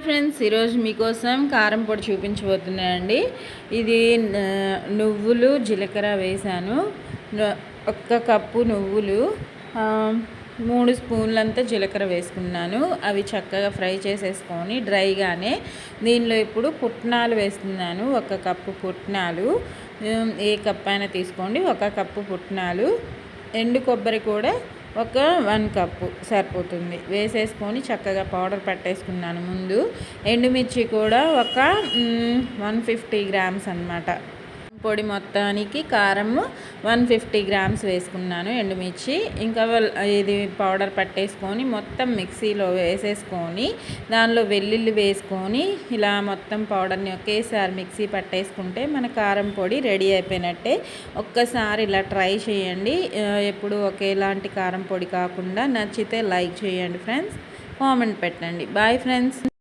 Friends, ఈరోజు మీకోసం కారం పొడి చూపించబోతున్నానండి. ఇది నువ్వులు జీలకర్ర వేసాను. ఒక్క కప్పు నువ్వులు, 3 స్పూన్లంతా జీలకర్ర వేసుకున్నాను. అవి చక్కగా ఫ్రై చేసేసుకొని డ్రైగానే దీనిలో ఇప్పుడు పుట్నాలు వేస్తున్నాను. 1 కప్పు పుట్నాలు, ఏ కప్ అయినా తీసుకోండి. 1 కప్పు పుట్నాలు, ఎండు కొబ్బరి కూడా ఒక 1 కప్పు సరిపోతుంది. వేసేసుకొని చక్కగా పౌడర్ పట్టేసుకున్నాను. ముందు ఎండుమిర్చి కూడా ఒక 150 గ్రామ్స్ అన్నమాట. పొడి మొత్తానికి కారము 150 గ్రామ్స్ వేసుకున్నాను ఎండుమిర్చి. ఇంకా ఇది పౌడర్ పట్టేసుకొని మొత్తం మిక్సీలో వేసేసుకొని దానిలో వెల్లుల్లి వేసుకొని ఇలా మొత్తం పౌడర్ని ఒకేసారి మిక్సీ పట్టేసుకుంటే మన కారం పొడి రెడీ అయిపోయినట్టే. ఒక్కసారి ఇలా ట్రై చేయండి. ఎప్పుడు ఒకేలాంటి కారం పొడి కాకుండా. నచ్చితే లైక్ చేయండి ఫ్రెండ్స్, కామెంట్ పెట్టండి. Bye friends.